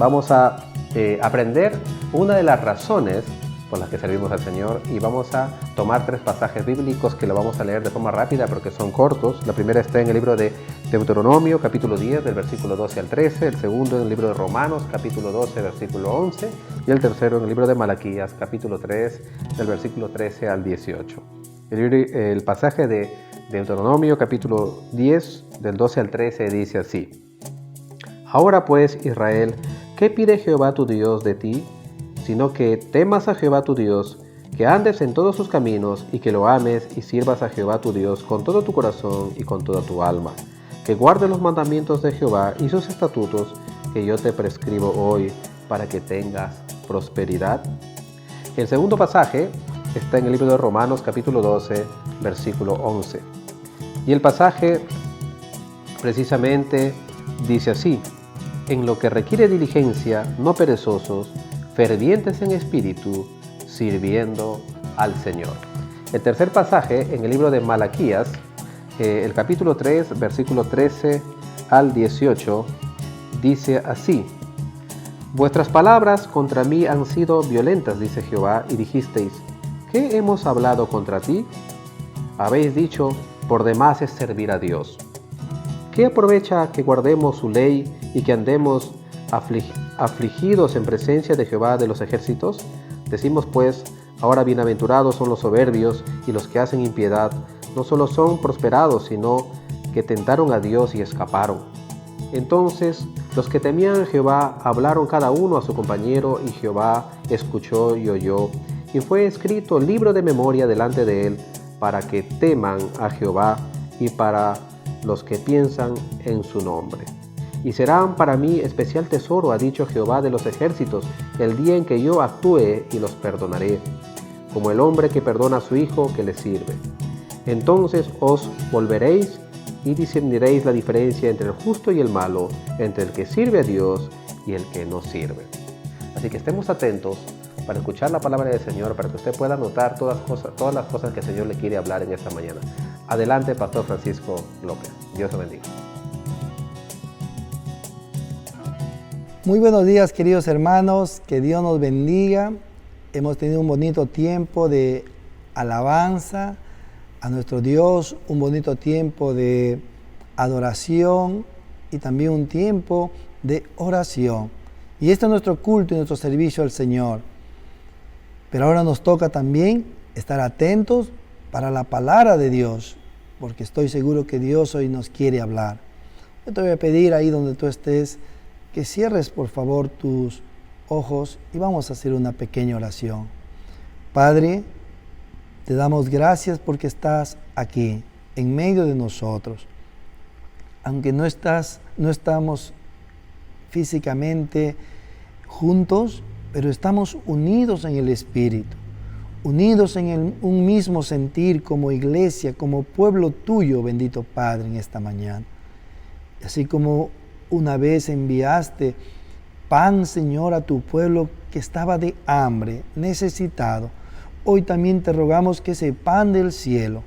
vamos a aprender una de las razones por las que servimos al Señor, y vamos a tomar 3 pasajes bíblicos que lo vamos a leer de forma rápida porque son cortos. La primera está en el libro de Deuteronomio, capítulo 10, del versículo 12 al 13, el segundo en el libro de Romanos, capítulo 12, versículo 11, y el tercero en el libro de Malaquías, capítulo 3, del versículo 13 al 18. El pasaje de Deuteronomio, capítulo 10, del 12 al 13, dice así: Ahora pues, Israel, ¿qué pide Jehová tu Dios de ti? Sino que temas a Jehová tu Dios, que andes en todos sus caminos, y que lo ames y sirvas a Jehová tu Dios con todo tu corazón y con toda tu alma, que guardes los mandamientos de Jehová y sus estatutos que yo te prescribo hoy, para que tengas prosperidad. El segundo pasaje está en el libro de Romanos, capítulo 12, versículo 11. Y el pasaje precisamente dice así: En lo que requiere diligencia, no perezosos, fervientes en espíritu, sirviendo al Señor. El tercer pasaje en el libro de Malaquías, el capítulo 3, versículo 13 al 18, dice así: Vuestras palabras contra mí han sido violentas, dice Jehová, y dijisteis: ¿qué hemos hablado contra ti? Habéis dicho: por demás es servir a Dios. ¿Qué aprovecha que guardemos su ley y que andemos afligidos en presencia de Jehová de los ejércitos? Decimos pues: ahora bienaventurados son los soberbios y los que hacen impiedad, no solo son prosperados, sino que tentaron a Dios y escaparon. Entonces los que temían a Jehová hablaron cada uno a su compañero, y Jehová escuchó y oyó, y fue escrito libro de memoria delante de él, para que teman a Jehová y para los que piensan en su nombre. Y serán para mí especial tesoro, ha dicho Jehová de los ejércitos, el día en que yo actúe y los perdonaré, como el hombre que perdona a su hijo que le sirve. Entonces os volveréis y discerniréis la diferencia entre el justo y el malo, entre el que sirve a Dios y el que no sirve. Así que estemos atentos para escuchar la palabra del Señor, para que usted pueda notar todas las cosas que el Señor le quiere hablar en esta mañana. Adelante, Pastor Francisco López. Dios te bendiga. Muy buenos días, queridos hermanos, que Dios nos bendiga. Hemos tenido un bonito tiempo de alabanza a nuestro Dios, un bonito tiempo de adoración y también un tiempo de oración. Y este es nuestro culto y nuestro servicio al Señor. Pero ahora nos toca también estar atentos para la palabra de Dios, porque estoy seguro que Dios hoy nos quiere hablar. Yo te voy a pedir ahí donde tú estés que cierres por favor tus ojos y vamos a hacer una pequeña oración. Padre, te damos gracias porque estás aquí, en medio de nosotros. Aunque no estamos físicamente juntos, pero estamos unidos en el Espíritu, unidos en un mismo sentir como iglesia, como pueblo tuyo, bendito Padre, en esta mañana. Así como una vez enviaste pan, Señor, a tu pueblo que estaba de hambre, necesitado. Hoy también te rogamos que ese pan del cielo,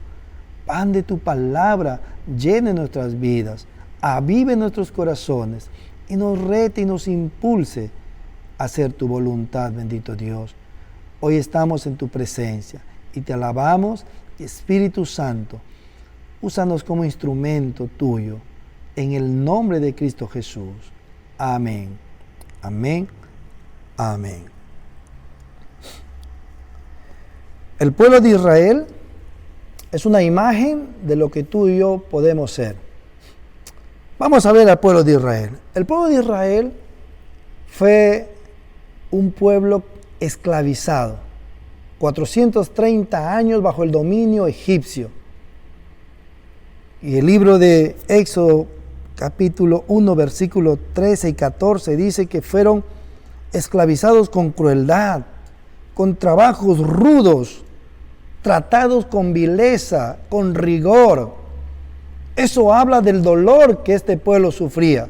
pan de tu palabra, llene nuestras vidas, avive nuestros corazones y nos rete y nos impulse a hacer tu voluntad, bendito Dios. Hoy estamos en tu presencia y te alabamos, Espíritu Santo. Úsanos como instrumento tuyo. En el nombre de Cristo Jesús. Amén. Amén. Amén. El pueblo de Israel es una imagen de lo que tú y yo podemos ser. Vamos a ver al pueblo de Israel. El pueblo de Israel fue un pueblo esclavizado. 430 años bajo el dominio egipcio. Y el libro de Éxodo, capítulo 1, versículos 13 y 14, dice que fueron esclavizados con crueldad, con trabajos rudos, tratados con vileza, con rigor. Eso habla del dolor que este pueblo sufría.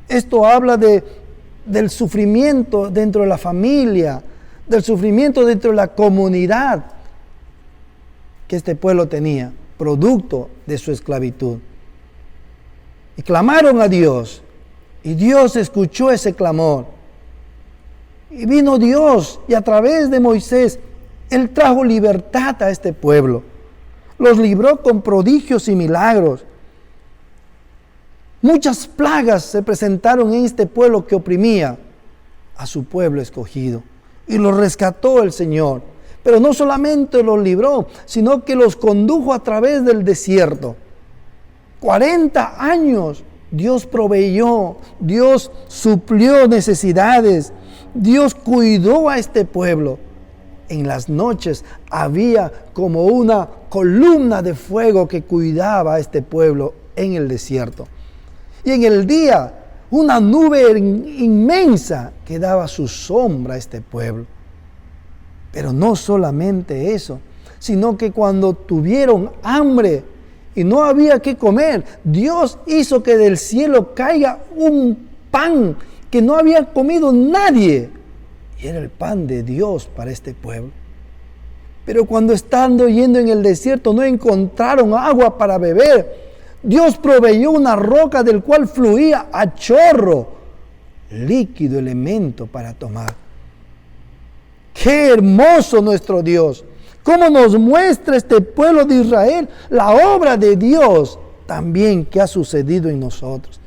Esto habla del sufrimiento dentro de la familia, del sufrimiento dentro de la comunidad que este pueblo tenía, producto de su esclavitud. Y clamaron a Dios, y Dios escuchó ese clamor, Y vino Dios y a través de Moisés, Él trajo libertad a este pueblo. Los libró con prodigios y milagros. Muchas plagas se presentaron en este pueblo que oprimía a su pueblo escogido. Y los rescató el Señor. Pero no solamente los libró, sino que los condujo a través del desierto. 40 años Dios proveyó, Dios suplió necesidades, Dios cuidó a este pueblo. En las noches había como una columna de fuego que cuidaba a este pueblo en el desierto. Y en el día, una nube inmensa que daba su sombra a este pueblo. Pero no solamente eso, sino que cuando tuvieron hambre y no había que comer, Dios hizo que del cielo caiga un pan que no había comido nadie. Y era el pan de Dios para este pueblo. Pero cuando estando yendo en el desierto no encontraron agua para beber, Dios proveyó una roca del cual fluía a chorro líquido elemento para tomar. ¡Qué hermoso nuestro Dios! ¿Cómo nos muestra este pueblo de Israel la obra de Dios también que ha sucedido en nosotros?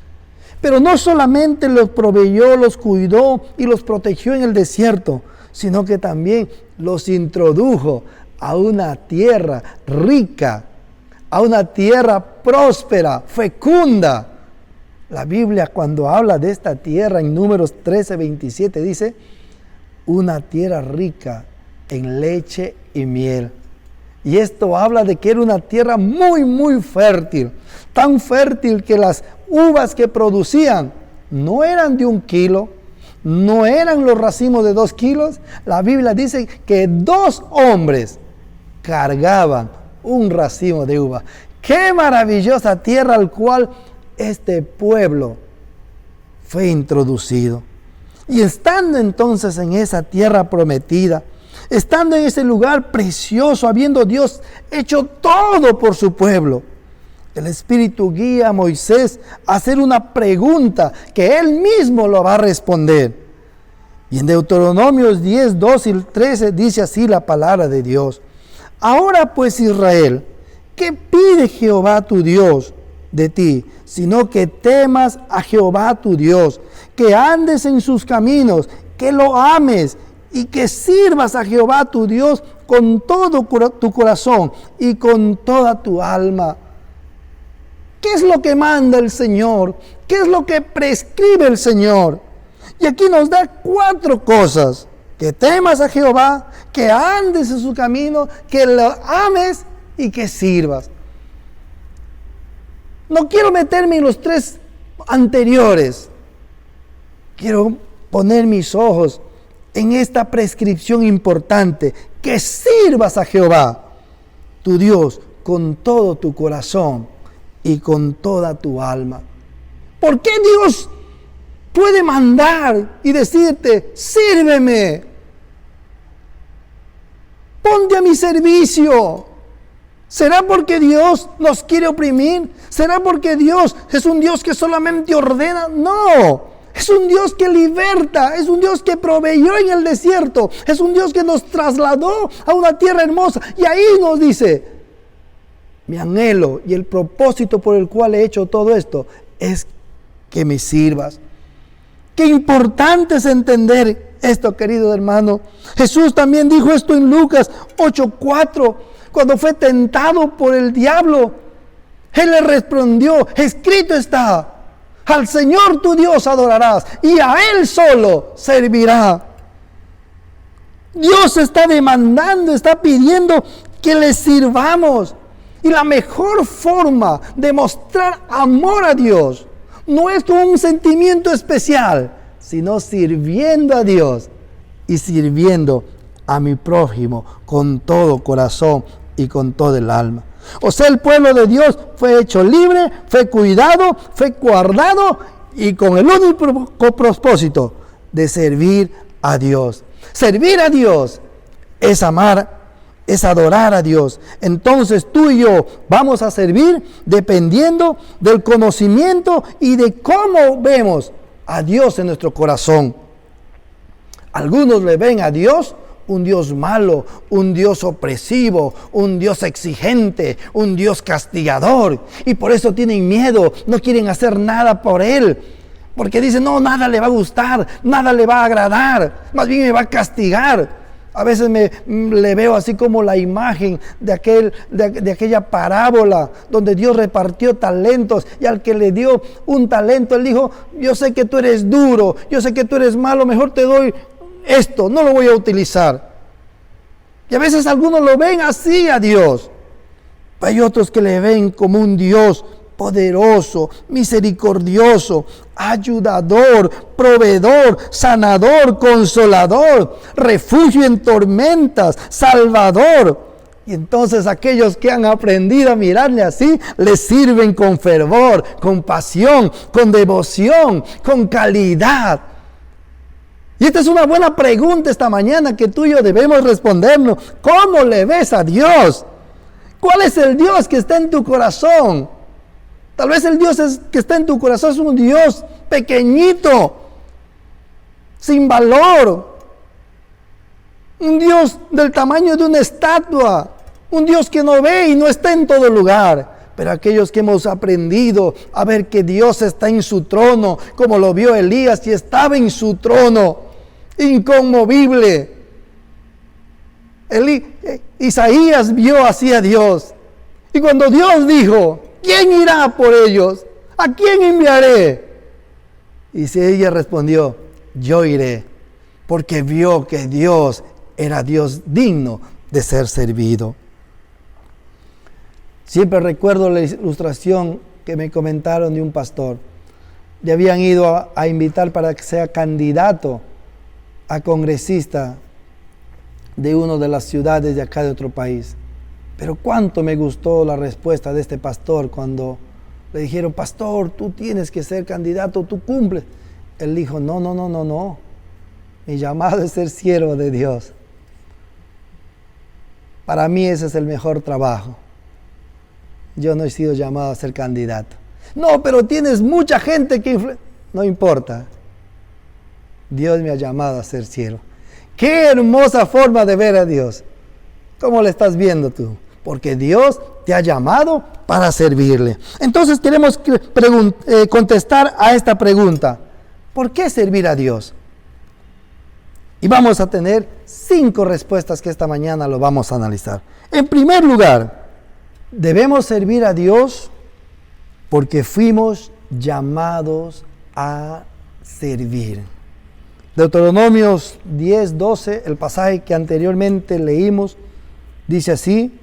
Pero no solamente los proveyó, los cuidó y los protegió en el desierto, sino que también los introdujo a una tierra rica, a una tierra próspera, fecunda. La Biblia, cuando habla de esta tierra en Números 13:27, dice: una tierra rica en leche y miel. Y esto habla de que era una tierra muy, muy fértil. Tan fértil que las uvas que producían no eran de 1 kilo, no eran los racimos de 2 kilos. La Biblia dice que 2 hombres cargaban un racimo de uva. ¡Qué maravillosa tierra al cual este pueblo fue introducido! Y estando entonces en esa tierra prometida, estando en ese lugar precioso, habiendo Dios hecho todo por su pueblo, el Espíritu guía a Moisés a hacer una pregunta que él mismo lo va a responder. Y en Deuteronomios 10, 12 y 13 dice así la palabra de Dios: ahora pues, Israel, ¿qué pide Jehová tu Dios de ti? Sino que temas a Jehová tu Dios, que andes en sus caminos, que lo ames y que sirvas a Jehová tu Dios con todo tu corazón y con toda tu alma. ¿Qué es lo que manda el Señor? ¿Qué es lo que prescribe el Señor? Y aquí nos da 4 cosas: que temas a Jehová, que andes en su camino, que lo ames y que sirvas. No quiero meterme en los 3 anteriores. Quiero poner mis ojos en esta prescripción importante: que sirvas a Jehová, tu Dios, con todo tu corazón y con toda tu alma. ¿Por qué Dios puede mandar y decirte: sírveme, ponte a mi servicio? ¿Será porque Dios nos quiere oprimir? ¿Será porque Dios es un Dios que solamente ordena? No, es un Dios que liberta, es un Dios que proveyó en el desierto, es un Dios que nos trasladó a una tierra hermosa. Y ahí nos dice: mi anhelo y el propósito por el cual he hecho todo esto es que me sirvas. Qué importante es entender esto, querido hermano. Jesús también dijo esto en Lucas 8:4, cuando fue tentado por el diablo. Él le respondió: escrito está, al Señor tu Dios adorarás y a Él solo servirá. Dios está demandando, está pidiendo que le sirvamos. Y la mejor forma de mostrar amor a Dios no es con un sentimiento especial, sino sirviendo a Dios y sirviendo a mi prójimo con todo corazón y con todo el alma. O sea, el pueblo de Dios fue hecho libre, fue cuidado, fue guardado y con el único propósito de servir a Dios. Servir a Dios es amar, es adorar a Dios. Entonces tú y yo vamos a servir dependiendo del conocimiento y de cómo vemos a Dios en nuestro corazón. Algunos le ven a Dios un Dios malo, un Dios opresivo, un Dios exigente, un Dios castigador. Y por eso tienen miedo, no quieren hacer nada por Él. Porque dicen, no, nada le va a gustar, nada le va a agradar, más bien me va a castigar. A veces le veo así como la imagen de aquella parábola donde Dios repartió talentos y al que le dio un talento, Él dijo, yo sé que tú eres duro, yo sé que tú eres malo, mejor te doy esto, no lo voy a utilizar. Y a veces algunos lo ven así a Dios. Hay otros que le ven como un Dios poderoso, misericordioso, ayudador, proveedor, sanador, consolador, refugio en tormentas, salvador. Y entonces aquellos que han aprendido a mirarle así, le sirven con fervor, con pasión, con devoción, con calidad. Y esta es una buena pregunta esta mañana que tú y yo debemos respondernos. ¿Cómo le ves a Dios? ¿Cuál es el Dios que está en tu corazón? Tal vez el Dios que está en tu corazón es un Dios pequeñito, sin valor. Un Dios del tamaño de una estatua. Un Dios que no ve y no está en todo lugar. Pero aquellos que hemos aprendido a ver que Dios está en su trono, como lo vio Elías y estaba en su trono, inconmovible. Isaías vio así a Dios. Y cuando Dios dijo, ¿quién irá por ellos? ¿A quién enviaré? Y ella respondió, yo iré, porque vio que Dios era Dios digno de ser servido. Siempre recuerdo la ilustración que me comentaron de un pastor. Le habían ido a invitar para que sea candidato a congresista de una de las ciudades de acá de otro país. Pero cuánto me gustó la respuesta de este pastor cuando le dijeron, pastor, tú tienes que ser candidato, tú cumples. Él dijo, no. Mi llamado es ser siervo de Dios. Para mí ese es el mejor trabajo. Yo no he sido llamado a ser candidato. No, pero tienes mucha gente que no importa. Dios me ha llamado a ser siervo. ¡Qué hermosa forma de ver a Dios! ¿Cómo le estás viendo tú? Porque Dios te ha llamado para servirle. Entonces queremos contestar a esta pregunta. ¿Por qué servir a Dios? Y vamos a tener 5 respuestas que esta mañana lo vamos a analizar. En primer lugar, debemos servir a Dios porque fuimos llamados a servir. Deuteronomios 10:12, el pasaje que anteriormente leímos, dice así: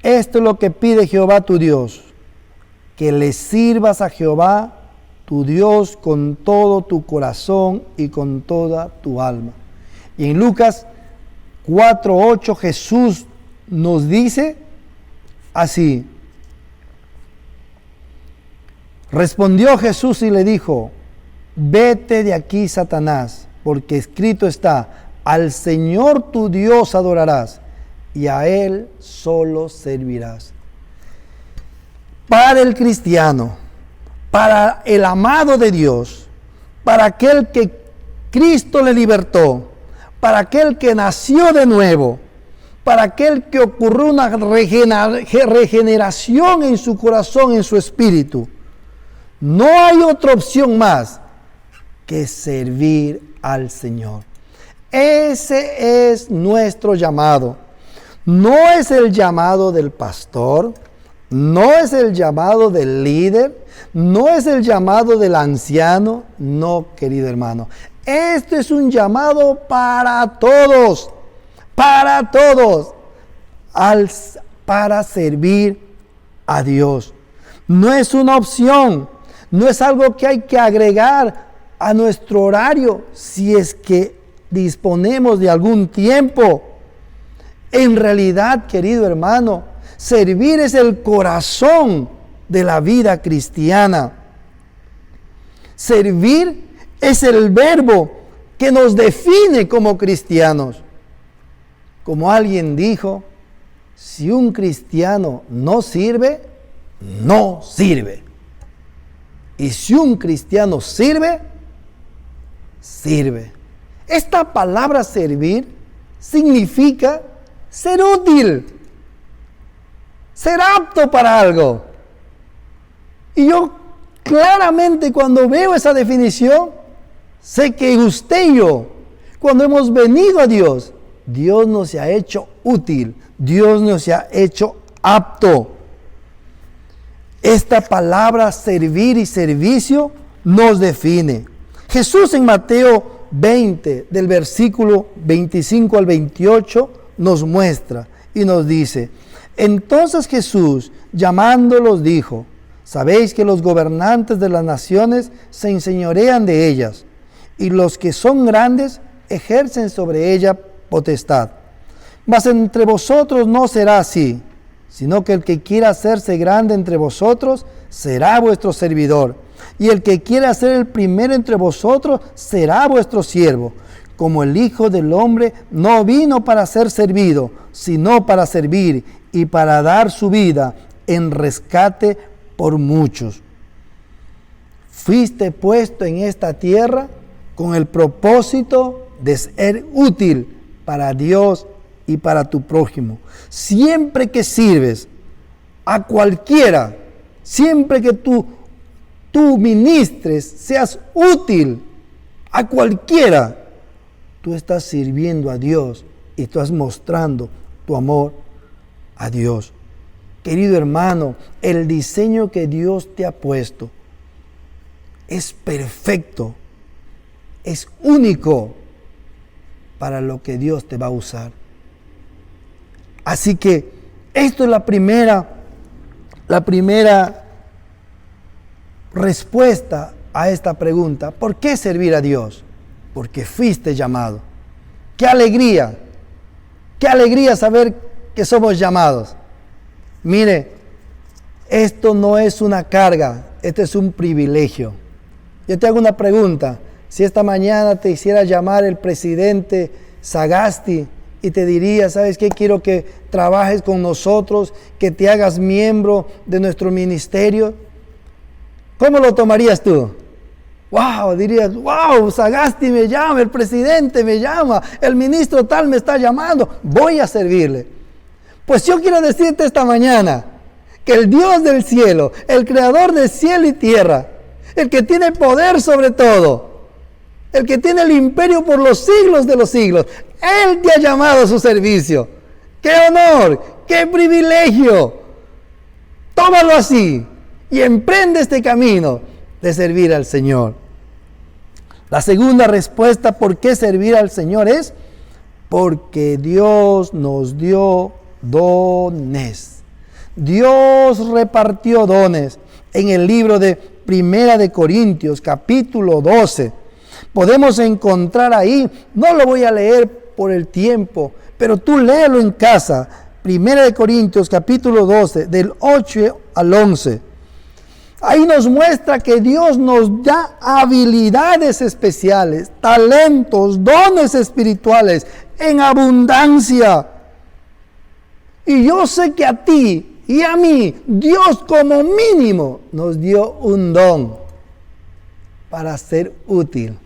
esto es lo que pide Jehová tu Dios, que le sirvas a Jehová tu Dios con todo tu corazón y con toda tu alma. Y en Lucas 4:8 Jesús nos dice así: respondió Jesús y le dijo, vete de aquí, Satanás, porque escrito está, al Señor tu Dios adorarás y a Él solo servirás. Para el cristiano, para el amado de Dios, para aquel que Cristo le libertó, para aquel que nació de nuevo, para aquel que ocurrió una regeneración en su corazón, en su espíritu, no hay otra opción más que servir al Señor. Ese es nuestro llamado. No es el llamado del pastor, no es el llamado del líder, no es el llamado del anciano, no, querido hermano. Este es un llamado para todos, para servir a Dios. No es una opción, no es algo que hay que agregar a nuestro horario si es que disponemos de algún tiempo. En realidad, querido hermano, servir es el corazón de la vida cristiana. Servir es el verbo que nos define como cristianos. Como alguien dijo, si un cristiano no sirve, no sirve. Y si un cristiano sirve, sirve. Esta palabra servir significa ser útil, ser apto para algo. Y yo claramente cuando veo esa definición, sé que usted y yo, cuando hemos venido a Dios, Dios nos ha hecho útil, Dios nos ha hecho apto. Esta palabra servir y servicio nos define. Jesús en Mateo 20, del versículo 25 al 28, nos muestra y nos dice: entonces Jesús, llamándolos, dijo: sabéis que los gobernantes de las naciones se enseñorean de ellas, y los que son grandes ejercen sobre ella potestad. Mas entre vosotros no será así, sino que el que quiera hacerse grande entre vosotros será vuestro servidor, y el que quiera ser el primero entre vosotros será vuestro siervo. Como el Hijo del Hombre no vino para ser servido, sino para servir y para dar su vida en rescate por muchos. Fuiste puesto en esta tierra con el propósito de ser útil para Dios y para tu prójimo. Siempre que sirves a cualquiera, siempre que tú ministres, seas útil a cualquiera, tú estás sirviendo a Dios y estás mostrando tu amor a Dios. Querido hermano, el diseño que Dios te ha puesto es perfecto, es único para lo que Dios te va a usar. Así que esto es la primera respuesta a esta pregunta. ¿Por qué servir a Dios? Porque fuiste llamado. ¡Qué alegría! ¡Qué alegría saber que somos llamados! Mire, esto no es una carga, esto es un privilegio. Yo te hago una pregunta. Si esta mañana te hiciera llamar el presidente Sagasti y te diría: ¿sabes qué? Quiero que trabajes con nosotros, que te hagas miembro de nuestro ministerio. ¿Cómo lo tomarías tú? ¡Wow! Dirías: ¡wow! Sagasti me llama, el presidente me llama, el ministro tal me está llamando, voy a servirle. Pues yo quiero decirte esta mañana que el Dios del cielo, el creador de cielo y tierra, el que tiene poder sobre todo, el que tiene el imperio por los siglos de los siglos, Él te ha llamado a su servicio. ¡Qué honor! ¡Qué privilegio! Tómalo así y emprende este camino de servir al Señor. La segunda respuesta por qué servir al Señor es porque Dios nos dio dones. Dios repartió dones. En el libro de Primera de Corintios, capítulo 12, podemos encontrar ahí, no lo voy a leer por el tiempo, pero tú léelo en casa. Primera de Corintios, capítulo 12, del 8 al 11. Ahí nos muestra que Dios nos da habilidades especiales, talentos, dones espirituales en abundancia. Y yo sé que a ti y a mí, Dios como mínimo nos dio un don para ser útil.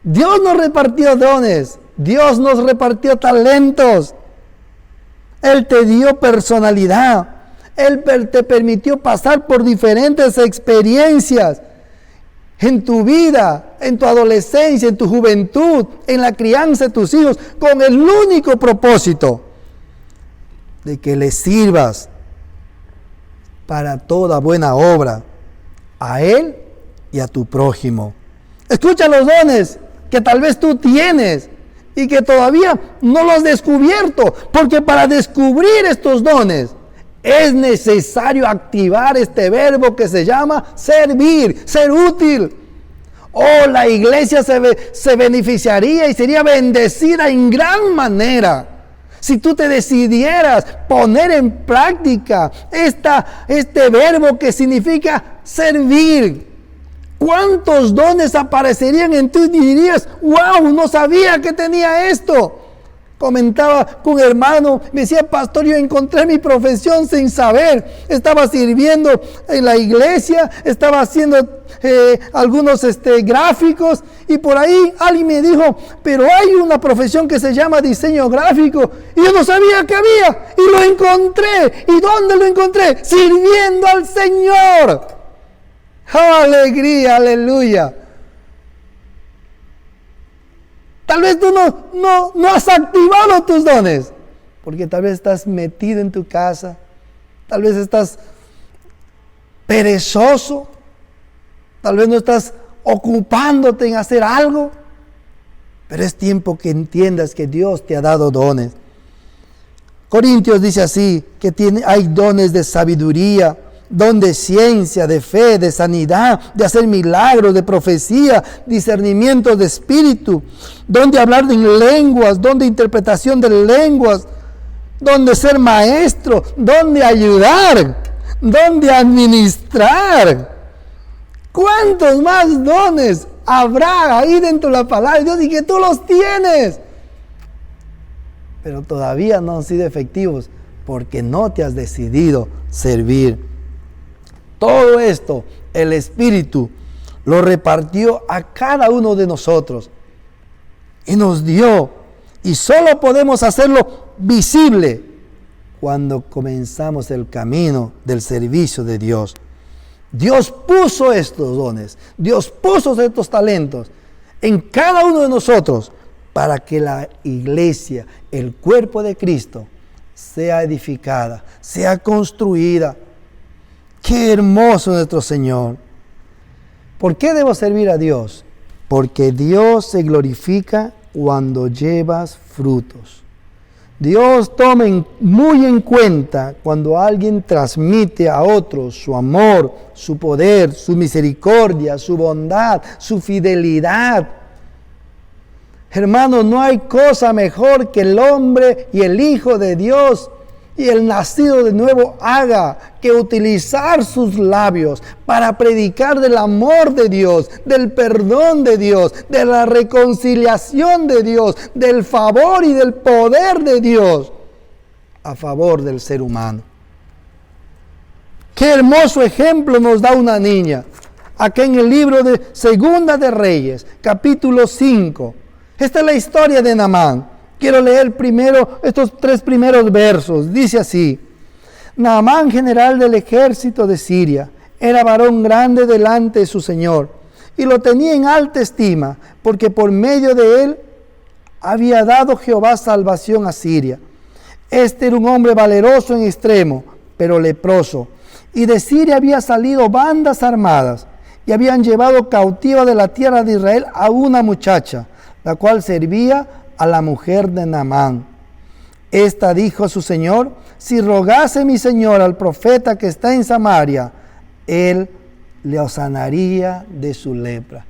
Dios nos repartió dones, Dios nos repartió talentos. Él te dio personalidad. Él te permitió pasar por diferentes experiencias en tu vida, en tu adolescencia, en tu juventud, en la crianza de tus hijos, con el único propósito de que le sirvas para toda buena obra a Él y a tu prójimo. Escucha los dones que tal vez tú tienes y que todavía no los has descubierto, porque para descubrir estos dones es necesario activar este verbo que se llama servir, ser útil. Oh, la iglesia se beneficiaría y sería bendecida en gran manera si tú te decidieras poner en práctica este verbo que significa servir. ¿Cuántos dones aparecerían en ti y dirías: wow, no sabía que tenía esto? Comentaba con un hermano, me decía, pastor, yo encontré mi profesión sin saber. Estaba sirviendo en la iglesia, estaba haciendo algunos gráficos, y por ahí alguien me dijo, pero hay una profesión que se llama diseño gráfico, y yo no sabía que había, y lo encontré. ¿Y dónde lo encontré? Sirviendo al Señor. ¡Oh, alegría, aleluya! Tal vez tú no has activado tus dones, porque tal vez estás metido en tu casa, tal vez estás perezoso, tal vez no estás ocupándote en hacer algo, pero es tiempo que entiendas que Dios te ha dado dones. Corintios dice así, que hay dones de sabiduría, don de ciencia, de fe, de sanidad, de hacer milagros, de profecía, discernimiento de espíritu, don de hablar en lenguas, don de interpretación de lenguas, don de ser maestro, don de ayudar, don de administrar. ¿Cuántos más dones habrá ahí dentro de la palabra de Dios y que tú los tienes? Pero todavía no han sido efectivos porque no te has decidido servir. Todo esto, el Espíritu lo repartió a cada uno de nosotros y nos dio. Y solo podemos hacerlo visible cuando comenzamos el camino del servicio de Dios. Dios puso estos dones, Dios puso estos talentos en cada uno de nosotros para que la iglesia, el cuerpo de Cristo, sea edificada, sea construida. ¡Qué hermoso nuestro Señor! ¿Por qué debo servir a Dios? Porque Dios se glorifica cuando llevas frutos. Dios toma muy en cuenta cuando alguien transmite a otros su amor, su poder, su misericordia, su bondad, su fidelidad. Hermanos, no hay cosa mejor que el hombre y el Hijo de Dios y el nacido de nuevo haga que utilizar sus labios para predicar del amor de Dios, del perdón de Dios, de la reconciliación de Dios, del favor y del poder de Dios a favor del ser humano. Qué hermoso ejemplo nos da una niña. Acá en el libro de Segunda de Reyes, capítulo 5. Esta es la historia de Naamán. Quiero leer primero estos 3 primeros versos. Dice así: Naamán, general del ejército de Siria, era varón grande delante de su señor, y lo tenía en alta estima, porque por medio de él había dado Jehová salvación a Siria. Este era un hombre valeroso en extremo, pero leproso, y de Siria había salido bandas armadas, y habían llevado cautiva de la tierra de Israel a una muchacha, la cual servía a la mujer de Naamán. Esta dijo a su señor: si rogase mi señor al profeta que está en Samaria, él le sanaría de su lepra.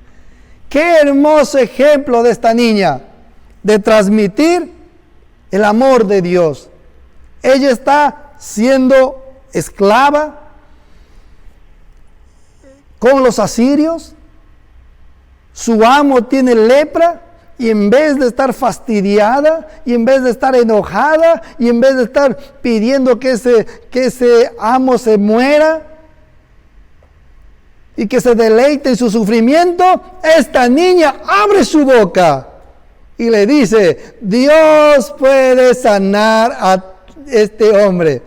Qué hermoso ejemplo de esta niña de transmitir el amor de Dios. Ella está siendo esclava con los asirios. Su amo tiene lepra. Y en vez de estar fastidiada, y en vez de estar enojada, y en vez de estar pidiendo que ese amo se muera y que se deleite en su sufrimiento, esta niña abre su boca y le dice: Dios puede sanar a este hombre.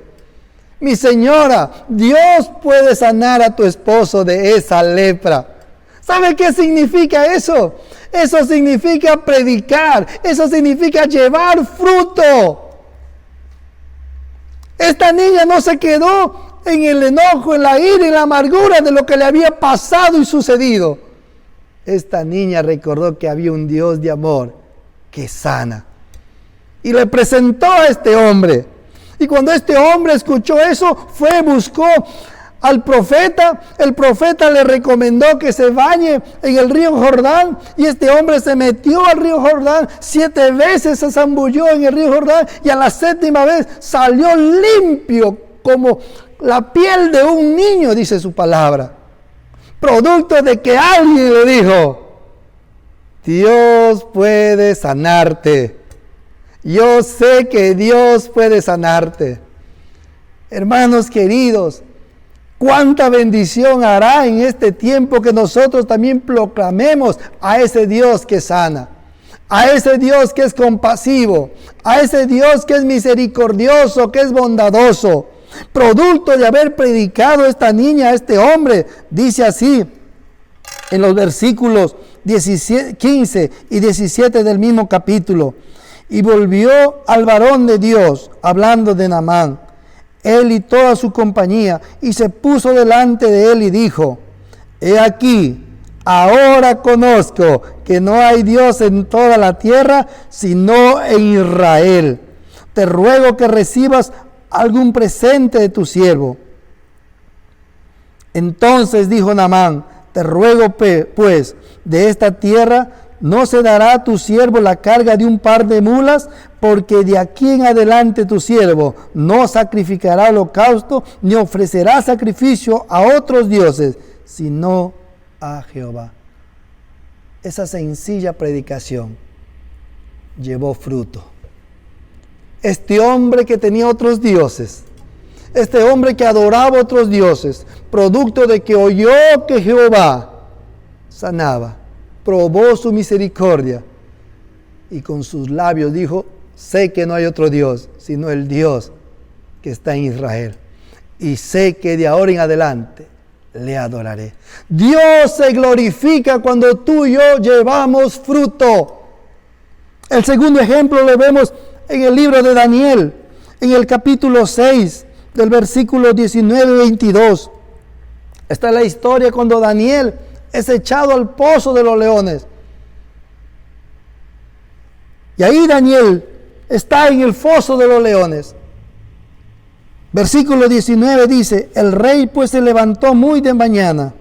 Mi señora, Dios puede sanar a tu esposo de esa lepra. ¿Sabe qué significa eso? Eso significa predicar, eso significa llevar fruto. Esta niña no se quedó en el enojo, en la ira, en la amargura de lo que le había pasado y sucedido. Esta niña recordó que había un Dios de amor que sana. Y le presentó a este hombre. Y cuando este hombre escuchó eso, fue, buscó al profeta. El profeta le recomendó que se bañe en el río Jordán, y este hombre se metió al río Jordán 7 veces, se zambulló en el río Jordán, y a la 7ª vez salió limpio como la piel de un niño, dice su palabra, producto de que alguien le dijo: Dios puede sanarte. Yo sé que Dios puede sanarte. Hermanos queridos, cuánta bendición hará en este tiempo que nosotros también proclamemos a ese Dios que sana, a ese Dios que es compasivo, a ese Dios que es misericordioso, que es bondadoso. Producto de haber predicado a esta niña, a este hombre, dice así en los versículos 15 y 17 del mismo capítulo. Y volvió al varón de Dios, hablando de Naamán, él y toda su compañía, y se puso delante de él y dijo: he aquí, ahora conozco que no hay Dios en toda la tierra, sino en Israel. Te ruego que recibas algún presente de tu siervo. Entonces dijo Naamán: te ruego pues, de esta tierra no se dará a tu siervo la carga de un par de mulas, porque de aquí en adelante tu siervo no sacrificará holocausto, ni ofrecerá sacrificio a otros dioses, sino a Jehová. Esa sencilla predicación llevó fruto. Este hombre que tenía otros dioses, este hombre que adoraba otros dioses, producto de que oyó que Jehová sanaba, probó su misericordia y con sus labios dijo: sé que no hay otro Dios, sino el Dios que está en Israel. Y sé que de ahora en adelante le adoraré. Dios se glorifica cuando tú y yo llevamos fruto. El segundo ejemplo lo vemos en el libro de Daniel, en el capítulo 6, del versículo 19 y 22. Esta es la historia cuando Daniel es echado al pozo de los leones. Y ahí Daniel está en el foso de los leones. Versículo 19 dice: el rey pues se levantó muy de mañana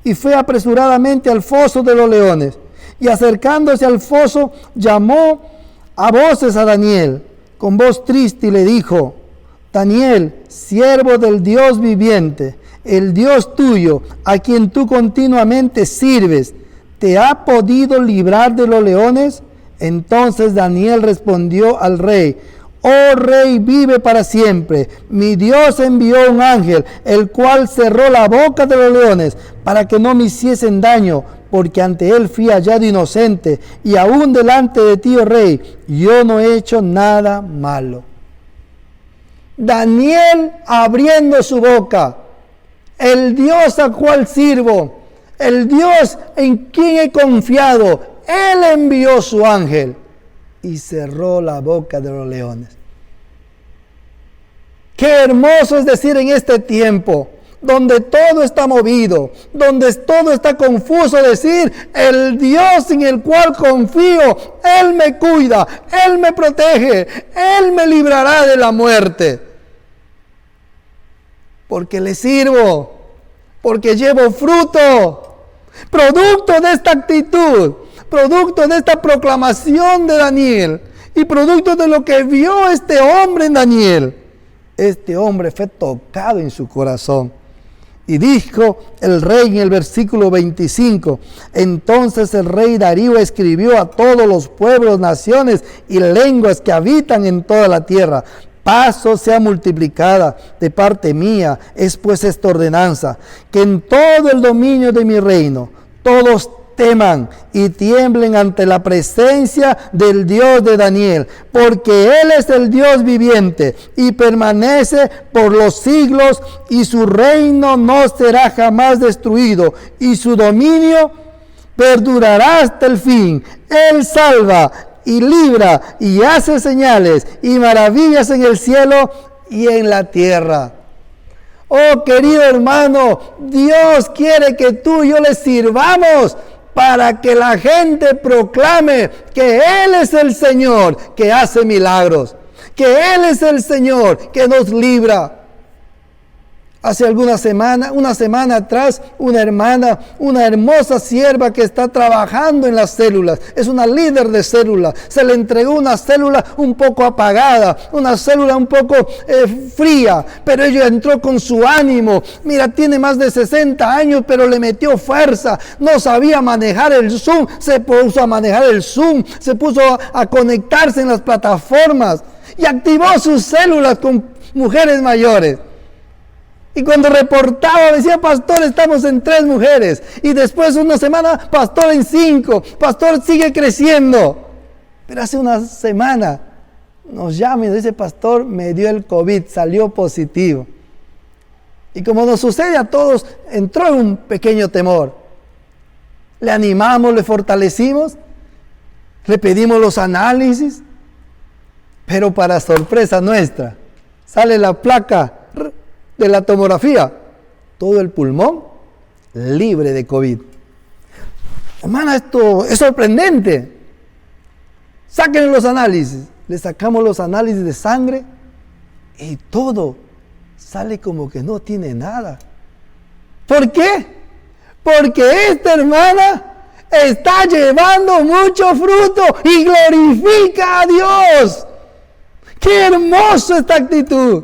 y fue apresuradamente al foso de los leones. Y acercándose al foso, llamó a voces a Daniel con voz triste y le dijo: Daniel, siervo del Dios viviente, el Dios tuyo, a quien tú continuamente sirves, ¿te ha podido librar de los leones? Entonces Daniel respondió al rey: oh rey, vive para siempre. Mi Dios envió un ángel, el cual cerró la boca de los leones para que no me hiciesen daño, porque ante él fui hallado inocente, y aún delante de ti, oh rey, yo no he hecho nada malo. Daniel abriendo su boca: el Dios al cual sirvo, el Dios en quien he confiado, él envió su ángel y cerró la boca de los leones. Qué hermoso es decir en este tiempo, donde todo está movido, donde todo está confuso, decir: el Dios en el cual confío, él me cuida, él me protege, él me librará de la muerte. Porque le sirvo, porque llevo fruto, producto de esta actitud, producto de esta proclamación de Daniel y producto de lo que vio este hombre en Daniel. Este hombre fue tocado en su corazón. Y dijo el rey en el versículo 25: entonces el rey Darío escribió a todos los pueblos, naciones y lenguas que habitan en toda la tierra: paz sea multiplicada de parte mía, es pues esta ordenanza, que en todo el dominio de mi reino todos teman y tiemblen ante la presencia del Dios de Daniel, porque Él es el Dios viviente y permanece por los siglos, y su reino no será jamás destruido, y su dominio perdurará hasta el fin. Él salva y libra y hace señales y maravillas en el cielo y en la tierra. Oh, querido hermano, Dios quiere que tú y yo le sirvamos para que la gente proclame que Él es el Señor que hace milagros, que Él es el Señor que nos libra. Hace una semana atrás, una hermana, una hermosa sierva que está trabajando en las células, es una líder de célula, se le entregó una célula un poco apagada, una célula un poco fría, pero ella entró con su ánimo. Mira, tiene más de 60 años, pero le metió fuerza, no sabía manejar el Zoom, se puso a manejar el Zoom, se puso a conectarse en las plataformas y activó sus células con mujeres mayores. Y cuando reportaba, decía, pastor, estamos en 3 mujeres. Y después una semana, pastor, en 5. Pastor, sigue creciendo. Pero hace una semana nos llama y nos dice, pastor, me dio el COVID, salió positivo. Y como nos sucede a todos, entró en un pequeño temor. Le animamos, le fortalecimos, le pedimos los análisis. Pero para sorpresa nuestra, sale la placa de la tomografía, todo el pulmón libre de COVID. Hermana, esto es sorprendente. Saquen los análisis. Le sacamos los análisis de sangre y todo sale como que no tiene nada. ¿Por qué? Porque esta hermana está llevando mucho fruto y glorifica a Dios. ¡Qué hermoso esta actitud!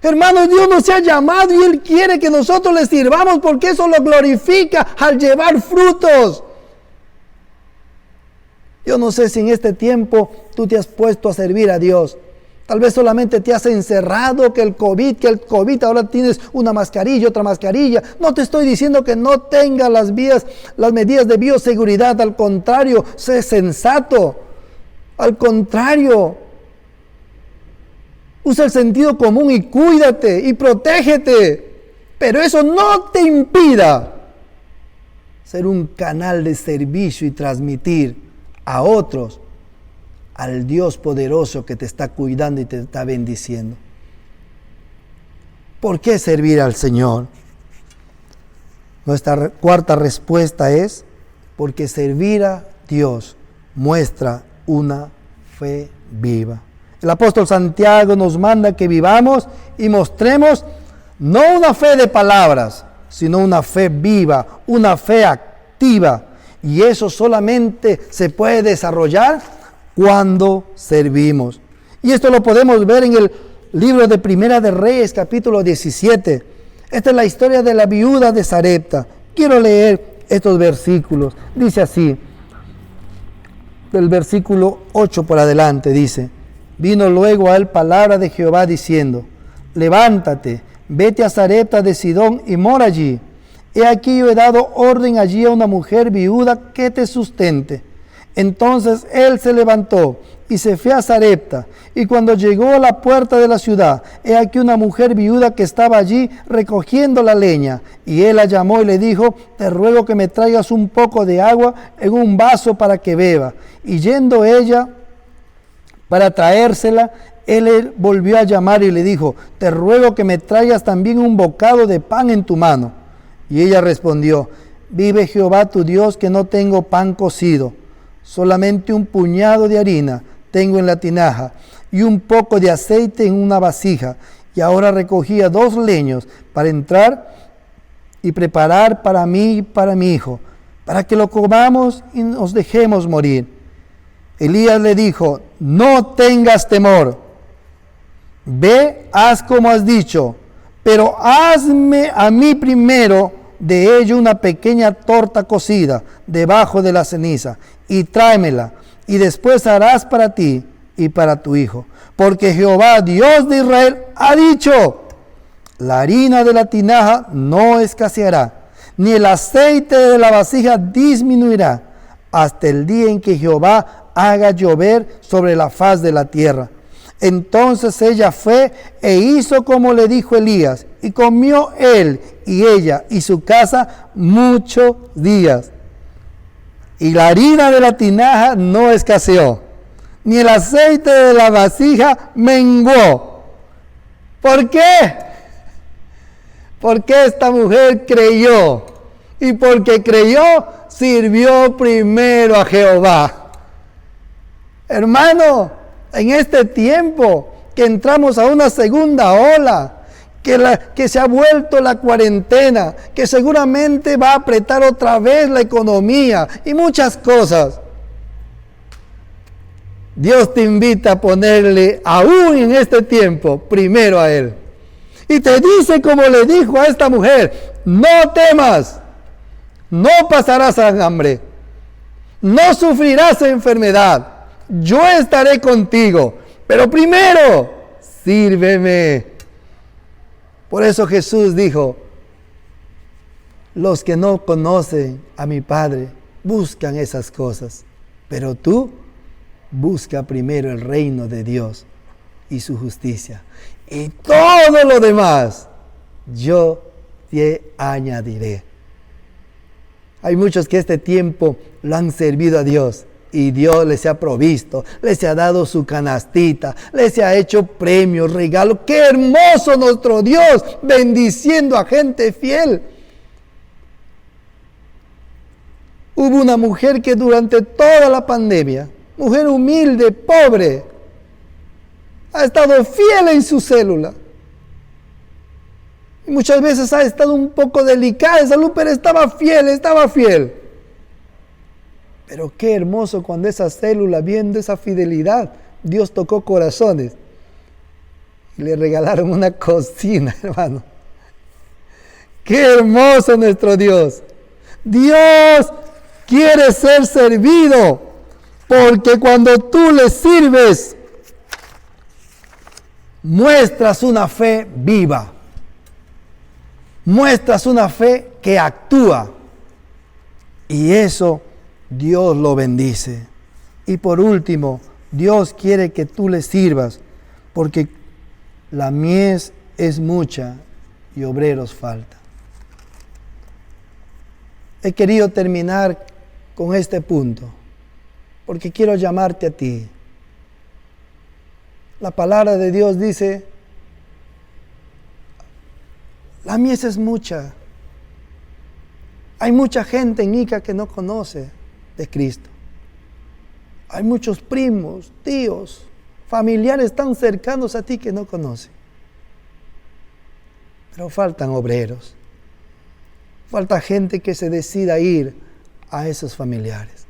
Hermanos, Dios nos ha llamado y Él quiere que nosotros le sirvamos porque eso lo glorifica al llevar frutos. Yo no sé si en este tiempo tú te has puesto a servir a Dios. Tal vez solamente te has encerrado que el COVID, ahora tienes una mascarilla, otra mascarilla. No te estoy diciendo que no tengas las medidas de bioseguridad. Al contrario, sé sensato. Al contrario, usa el sentido común y cuídate y protégete. Pero eso no te impida ser un canal de servicio y transmitir a otros al Dios poderoso que te está cuidando y te está bendiciendo. ¿Por qué servir al Señor? Nuestra cuarta respuesta es porque servir a Dios muestra una fe viva. El apóstol Santiago nos manda que vivamos y mostremos no una fe de palabras, sino una fe viva, una fe activa. Y eso solamente se puede desarrollar cuando servimos. Y esto lo podemos ver en el libro de Primera de Reyes, capítulo 17. Esta es la historia de la viuda de Sarepta. Quiero leer estos versículos. Dice así, del versículo 8 por adelante, dice: vino luego a él palabra de Jehová diciendo: levántate, vete a Sarepta de Sidón y mora allí. He aquí yo he dado orden allí a una mujer viuda que te sustente. Entonces él se levantó y se fue a Sarepta. Y cuando llegó a la puerta de la ciudad, he aquí una mujer viuda que estaba allí recogiendo la leña. Y él la llamó y le dijo: te ruego que me traigas un poco de agua en un vaso para que beba. Y yendo ella para traérsela, él volvió a llamar y le dijo: te ruego que me traigas también un bocado de pan en tu mano. Y ella respondió: vive Jehová tu Dios que no tengo pan cocido, solamente un puñado de harina tengo en la tinaja y un poco de aceite en una vasija. Y ahora recogía 2 leños para entrar y preparar para mí y para mi hijo, para que lo comamos y nos dejemos morir. Elías le dijo: no tengas temor, ve, haz como has dicho, pero hazme a mí primero de ello una pequeña torta cocida debajo de la ceniza, y tráemela, y después harás para ti y para tu hijo. Porque Jehová, Dios de Israel, ha dicho: la harina de la tinaja no escaseará, ni el aceite de la vasija disminuirá, hasta el día en que Jehová haga llover sobre la faz de la tierra. Entonces ella fue e hizo como le dijo Elías, y comió él y ella y su casa muchos días. Y la harina de la tinaja no escaseó, ni el aceite de la vasija menguó. ¿Por qué? Porque esta mujer creyó, y porque creyó, sirvió primero a Jehová. Hermano, en este tiempo que entramos a una segunda ola, que se ha vuelto la cuarentena, que seguramente va a apretar otra vez la economía y muchas cosas. Dios te invita a ponerle, aún en este tiempo, primero a Él. Y te dice como le dijo a esta mujer, no temas, no pasarás hambre, no sufrirás enfermedad, yo estaré contigo, pero primero, sírveme. Por eso Jesús dijo, los que no conocen a mi Padre buscan esas cosas, pero tú busca primero el reino de Dios y su justicia, y todo lo demás yo te añadiré. Hay muchos que este tiempo lo han servido a Dios y Dios les ha provisto, les ha dado su canastita, les ha hecho premios, regalos. ¡Qué hermoso nuestro Dios! Bendiciendo a gente fiel. Hubo una mujer que durante toda la pandemia, mujer humilde, pobre, ha estado fiel en su célula. Y muchas veces ha estado un poco delicada de salud, pero estaba fiel. Pero qué hermoso cuando esa célula, viendo esa fidelidad, Dios tocó corazones. Y le regalaron una cocina, hermano. Qué hermoso nuestro Dios. Dios quiere ser servido, porque cuando tú le sirves, muestras una fe viva. Muestras una fe que actúa. Y eso Dios lo bendice. Y por último, Dios quiere que tú le sirvas, porque la mies es mucha y obreros faltan. He querido terminar con este punto, porque quiero llamarte a ti. La palabra de Dios dice, la mies es mucha. Hay mucha gente en Ica que no conoce de Cristo. Hay muchos primos, tíos, familiares tan cercanos a ti que no conocen. Pero faltan obreros. Falta gente que se decida ir a esos familiares.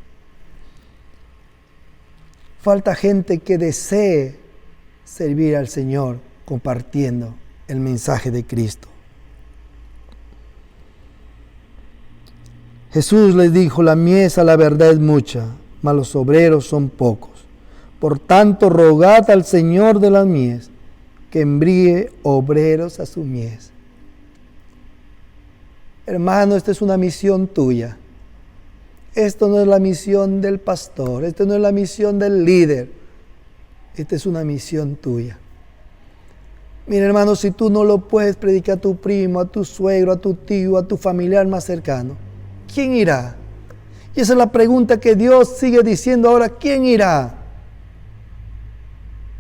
Falta gente que desee servir al Señor compartiendo el mensaje de Cristo. Jesús les dijo, la mies a la verdad es mucha, mas los obreros son pocos. Por tanto, rogad al Señor de la mies que envíe obreros a su mies. Hermano, esta es una misión tuya. Esto no es la misión del pastor, esto no es la misión del líder. Esta es una misión tuya. Mira, hermano, si tú no lo puedes predicar a tu primo, a tu suegro, a tu tío, a tu familiar más cercano, ¿quién irá? Y esa es la pregunta que Dios sigue diciendo ahora, ¿quién irá?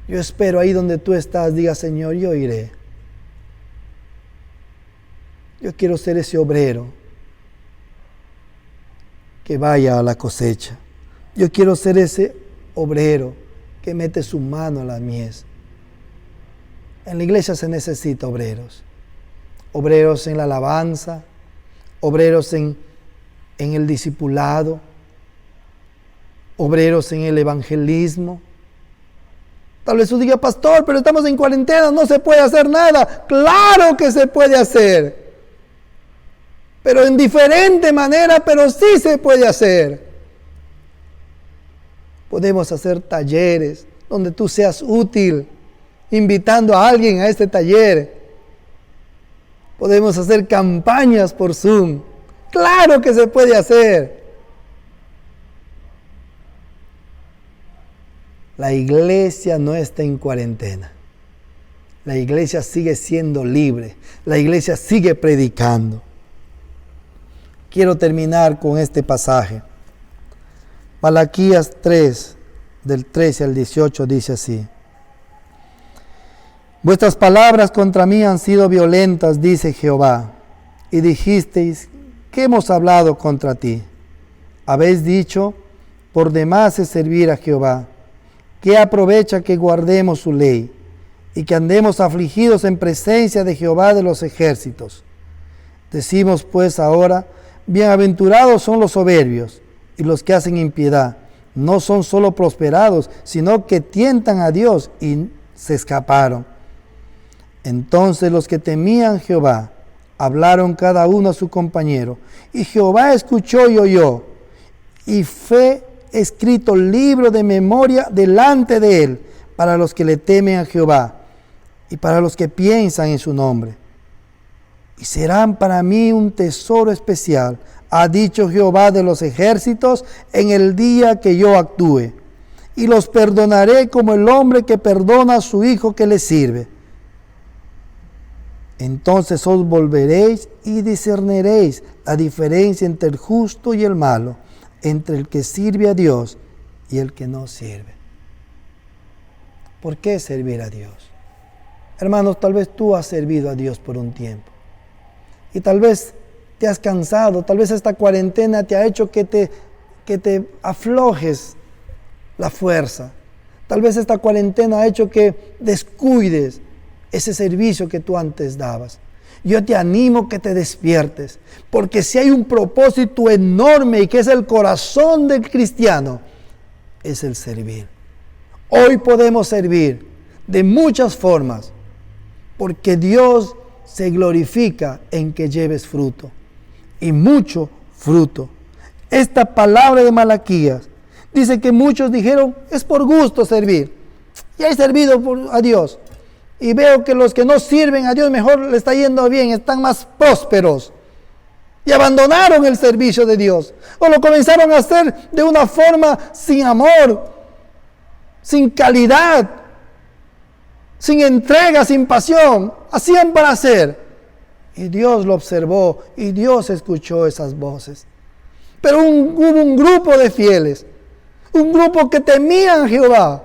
Yo espero ahí donde tú estás, diga, Señor, yo iré. Yo quiero ser ese obrero que vaya a la cosecha. Yo quiero ser ese obrero que mete su mano a la mies. En la iglesia se necesita obreros. Obreros en la alabanza, obreros en el discipulado, obreros en el evangelismo. Tal vez tú digas, pastor, pero estamos en cuarentena, no se puede hacer nada. ¡Claro que se puede hacer! Pero en diferente manera, pero sí se puede hacer. Podemos hacer talleres donde tú seas útil, invitando a alguien a este taller. Podemos hacer campañas por Zoom. ¡Claro que se puede hacer! La iglesia no está en cuarentena. La iglesia sigue siendo libre. La iglesia sigue predicando. Quiero terminar con este pasaje. Malaquías 3, del 13 al 18, dice así. Vuestras palabras contra mí han sido violentas, dice Jehová, y dijisteis, ¿qué hemos hablado contra ti? Habéis dicho, por demás es servir a Jehová. ¿Qué aprovecha que guardemos su ley? y que andemos afligidos en presencia de Jehová de los ejércitos. Decimos pues ahora, bienaventurados son los soberbios y los que hacen impiedad. No son solo prosperados, sino que tientan a Dios y se escaparon. Entonces los que temían Jehová hablaron cada uno a su compañero, y Jehová escuchó y oyó, y fue escrito libro de memoria delante de él para los que le temen a Jehová y para los que piensan en su nombre. Y serán para mí un tesoro especial, ha dicho Jehová de los ejércitos, en el día que yo actúe. Y los perdonaré como el hombre que perdona a su hijo que le sirve. Entonces os volveréis y discerniréis la diferencia entre el justo y el malo, entre el que sirve a Dios y el que no sirve. ¿Por qué servir a Dios? Hermanos, tal vez tú has servido a Dios por un tiempo. Y tal vez te has cansado, tal vez esta cuarentena te ha hecho que te aflojes la fuerza. Tal vez esta cuarentena ha hecho que descuides ese servicio que tú antes dabas. Yo te animo que te despiertes, porque si hay un propósito enorme y que es el corazón del cristiano, es el servir. Hoy podemos servir de muchas formas, porque Dios se glorifica en que lleves fruto, y mucho fruto. Esta palabra de Malaquías dice que muchos dijeron, es por gusto servir. Ya he servido a Dios. Y veo que los que no sirven a Dios mejor le está yendo bien, están más prósperos. Y abandonaron el servicio de Dios. O lo comenzaron a hacer de una forma sin amor, sin calidad, sin entrega, sin pasión. Hacían para hacer. Y Dios lo observó y Dios escuchó esas voces. Pero hubo un grupo de fieles, un grupo que temían a Jehová.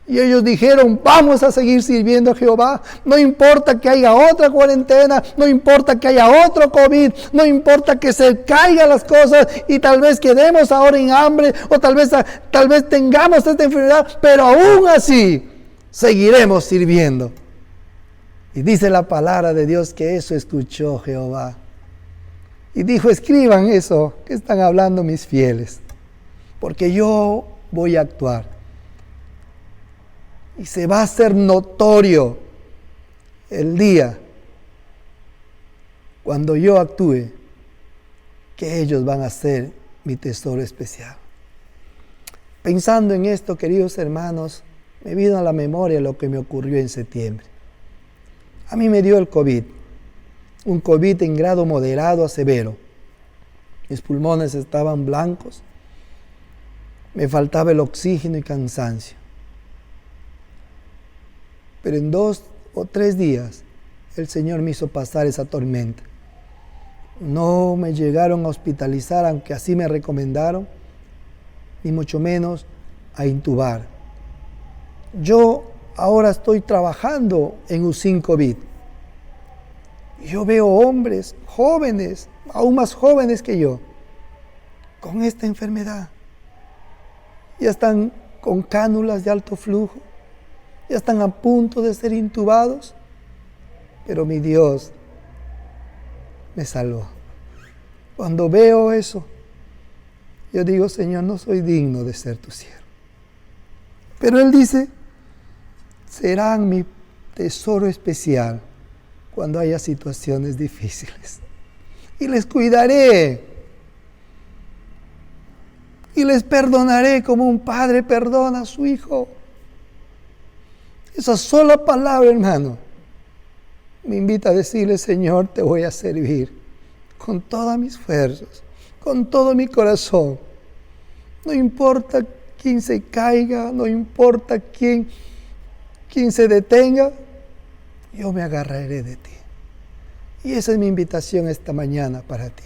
Y ellos dijeron, vamos a seguir sirviendo a Jehová. No importa que haya otra cuarentena, no importa que haya otro COVID, no importa que se caigan las cosas y tal vez quedemos ahora en hambre o tal vez tengamos esta enfermedad, pero aún así seguiremos sirviendo. Y dice la palabra de Dios que eso escuchó Jehová. Y dijo, escriban eso que están hablando mis fieles, porque yo voy a actuar. Y se va a hacer notorio el día cuando yo actúe, que ellos van a ser mi tesoro especial. Pensando en esto, queridos hermanos, me vino a la memoria lo que me ocurrió en septiembre. A mí me dio el COVID, un COVID en grado moderado a severo. Mis pulmones estaban blancos, me faltaba el oxígeno y cansancio. Pero en 2 o 3 días el Señor me hizo pasar esa tormenta. No me llegaron a hospitalizar, aunque así me recomendaron, ni mucho menos a intubar. Yo ahora estoy trabajando en UCIN COVID. Y yo veo hombres jóvenes, aún más jóvenes que yo, con esta enfermedad. Ya están con cánulas de alto flujo. Ya están a punto de ser intubados, pero mi Dios me salvó. Cuando veo eso, yo digo, Señor, no soy digno de ser tu siervo. Pero Él dice, serán mi tesoro especial cuando haya situaciones difíciles. Y les cuidaré. Y les perdonaré como un padre perdona a su hijo. Esa sola palabra, hermano, me invita a decirle, Señor, te voy a servir con todas mis fuerzas, con todo mi corazón. No importa quién se caiga, no importa quién se detenga, yo me agarraré de ti. Y esa es mi invitación esta mañana para ti.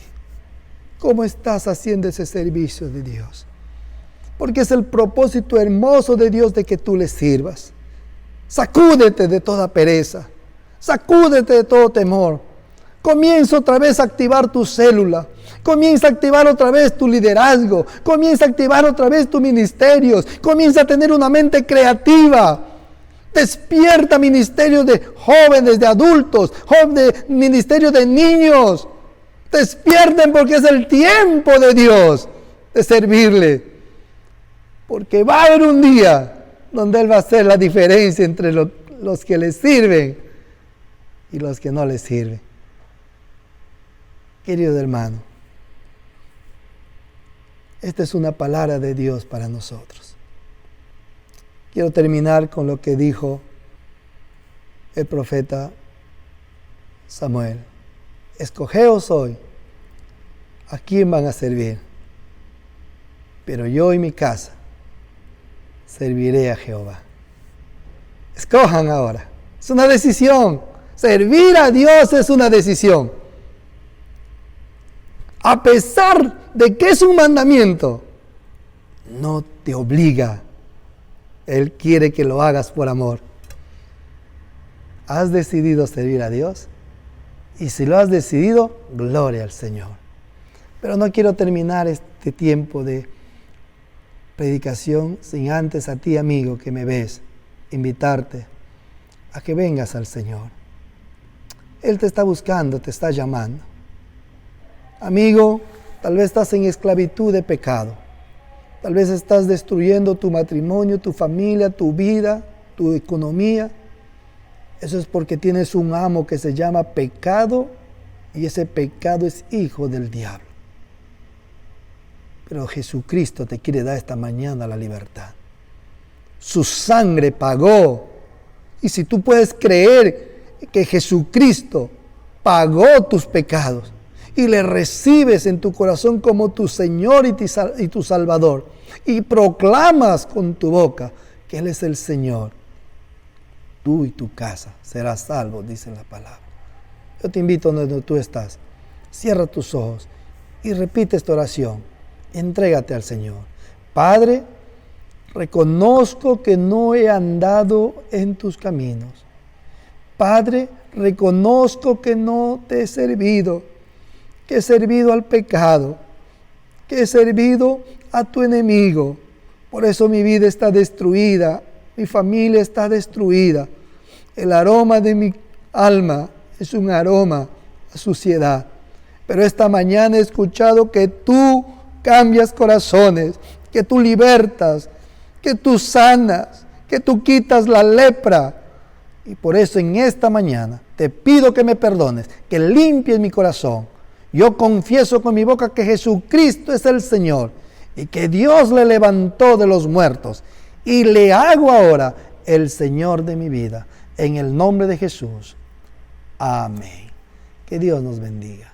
¿Cómo estás haciendo ese servicio de Dios? Porque es el propósito hermoso de Dios de que tú le sirvas. Sacúdete de toda pereza, sacúdete de todo temor. Comienza otra vez a activar tu célula, comienza a activar otra vez tu liderazgo, comienza a activar otra vez tus ministerios, comienza a tener una mente creativa. Despierta ministerios de jóvenes, de adultos, ministerios de niños. Despierten porque es el tiempo de Dios de servirle. Porque va a haber un día donde Él va a hacer la diferencia entre los que le sirven y los que no le sirven. Querido hermano, esta es una palabra de Dios para nosotros. Quiero terminar con lo que dijo el profeta Samuel. Escogeos hoy a quién van a servir, pero yo y mi casa serviré a Jehová. Escojan ahora. Es una decisión. Servir a Dios es una decisión. A pesar de que es un mandamiento, no te obliga. Él quiere que lo hagas por amor. ¿Has decidido servir a Dios? Y si lo has decidido, gloria al Señor. Pero no quiero terminar este tiempo de predicación sin antes a ti, amigo, que me ves, invitarte a que vengas al Señor. Él te está buscando, te está llamando. Amigo, tal vez estás en esclavitud de pecado. Tal vez estás destruyendo tu matrimonio, tu familia, tu vida, tu economía. Eso es porque tienes un amo que se llama pecado y ese pecado es hijo del diablo. Pero Jesucristo te quiere dar esta mañana la libertad. Su sangre pagó. Y si tú puedes creer que Jesucristo pagó tus pecados y le recibes en tu corazón como tu Señor y tu Salvador y proclamas con tu boca que Él es el Señor, tú y tu casa serás salvos, dice la palabra. Yo te invito donde tú estás. Cierra tus ojos y repite esta oración. Entrégate al Señor. Padre, reconozco que no he andado en tus caminos. Padre, reconozco que no te he servido, que he servido al pecado, que he servido a tu enemigo. Por eso mi vida está destruida, mi familia está destruida. El aroma de mi alma es un aroma a suciedad. Pero esta mañana he escuchado que tú cambias corazones, que tú libertas, que tú sanas, que tú quitas la lepra. Y por eso en esta mañana te pido que me perdones, que limpies mi corazón. Yo confieso con mi boca que Jesucristo es el Señor y que Dios le levantó de los muertos y le hago ahora el Señor de mi vida. En el nombre de Jesús. Amén. Que Dios nos bendiga.